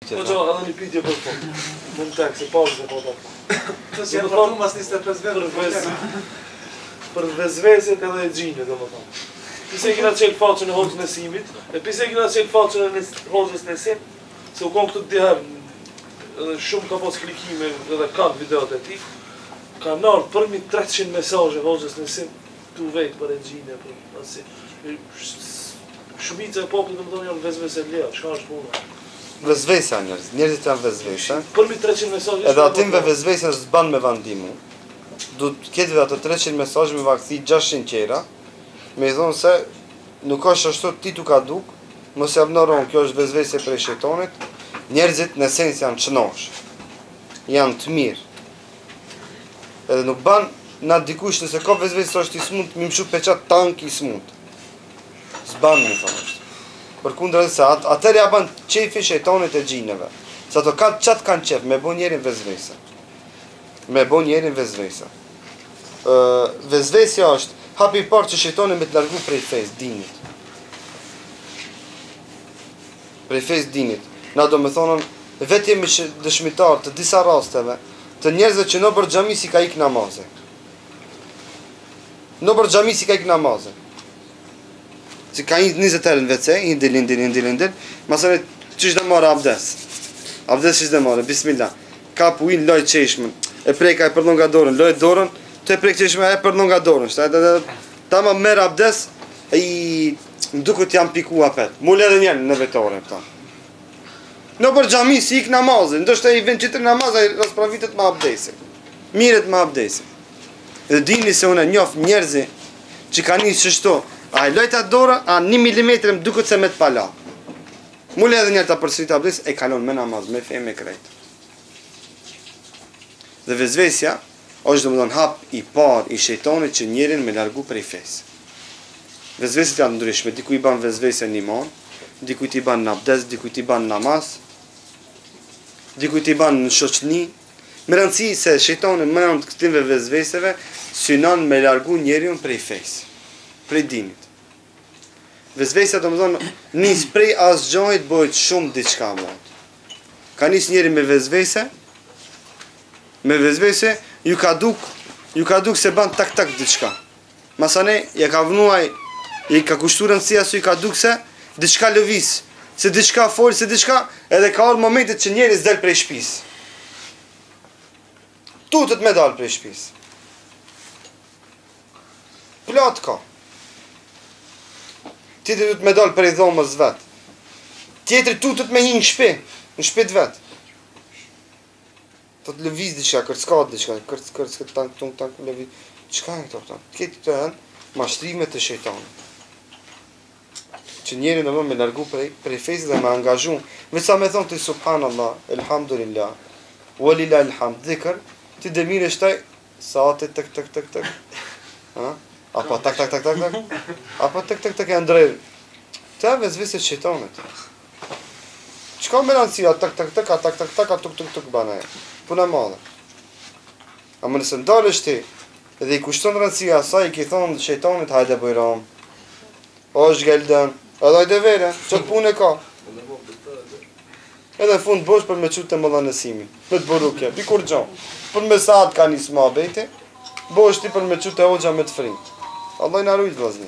Po që edhe një pyetje për po. Mund të se pauzë po ta. Të si janë përdu mas 25 vetë për vezvezet edhe e xhinë, domethënë. Pse kena çel faqen e hoxhën e simit, e pse kena çel faqen e hoxhës në sim, se u kon këtu dy herë edhe shumë ka pas klikime edhe kanë videot e tij. Ka ardhur përmi 300 mesazhe hoxhës në sim tu vetë për e xhinë për asi. Shumica e popullit domethënë janë vezvese lehtë, çka është puna? Vezvesa njerëzit janë vezvesa. Përmi 300 mesazhe. Edhe atim vezvesa s'ban me vendimu. Duhet të ketë ato 300 mesazhe me vakthi 600 qera. Me thonë se nuk është ashtu ti tu ka duk, mos e abnoron, kjo është vezvese prej shejtanit. Njerëzit në esencë janë çnosh. Janë të mirë. Edhe nuk ban na dikush nëse ka vezvese është i smut, më mshu peçat tank i smut. S'ban më thonë. Përkundër se atëherë ja bën çefi shejtanit e xhineve. Se ato çat kanë qef me bën njerin vezvese. Me bën njerin vezvese. Vezvesja është hapi i parë që shejtani me të largu prej fesë dinit. Prej fesë dinit. Na do me thonën vetë jemi dëshmitar të disa rasteve të njerëzve që në për xhami si ka ik namaze. Në për xhami si ka ik namaze. Si ka 20 herë në WC, indil, masane çish dhe marë abdes. Abdes çish dhe marë, bismillah. Kap ujin, loj çeshmën, e preka e përllon nga dorën, loj dorën, të e prek çeshmën, e përllon nga dorën. Tama merr abdes, më duket jam piku apet. Mul edhe njën në vetore këta. Në për xhami si ik namazin, ndoshta i vjen çetër namaz, ai raspravitet me abdesin. Miret me abdesin. Dhe dini se unë njoh njerëzi që kanë nisë çështo. A e lojta dora, a 1 milimetër më duket se me të pala. Mule edhe njerë të përsërit abdes, e kalon me namaz, me fe, me krejt. Dhe vezvesja, është domethënë hap i par i shejtanit që njerin me largu prej fesë. Vezvesit janë ndryshme, diku i ban vezvesja në iman, diku i ban në abdes, diku i ban namaz, diku i ban në shoqni. Me rëndësi se shejtani më janë të këtive vezveseve, synon me largu njerin prej fesë, prej dinit. Vezvesja do më thonë, nis prej asgjojt bëjt shumë diçka mëjt. Ka nis njeri me vezvese, ju ka duk se ban tak diçka. Masane, ja ka vënuaj, i ka kushtu rëndësia su i ka duk se diçka lëvis, se diçka folë, se diçka, edhe ka orë momentet që njeri s'del prej shpis. Tutët me dal prej shpis. Plot ka. Tjetëri du të me dalë prej dhomës vetë. Tjetëri tutët me hi në shpi të vetë. Të lëviz diçka, kërckat diçka, kërckat tank, lëviz. Qëka e këto këta? Këtë të janë mashtrimet të shejtanit. Që njeri në më me largu prej fesë dhe me angazhu. Veca me thonë të subhanallah, elhamdulillah, walillah elhamd, dhikër, ti dhe mire shtaj, saatit tëk. Apo tak, apo tëk e ndrejrë. Të e vezvesit shejtanit. Qka me rëndësia, tak, tuk, bana e. Puna madhe. A më nëse ndalësht ti, edhe i kushton rëndësia, sa i ki thonë shejtanit, hajde bujram. O, shgelden, edhe hajde vere, qëtë punë e ka. Edhe fund bosh për me qute më dhanësimin. Me të burukje, pi kur gjo. Për me saat ka një sma bejti, bosh ti për me qute hoxha me të frinë. Allah i në rujtë vëzni.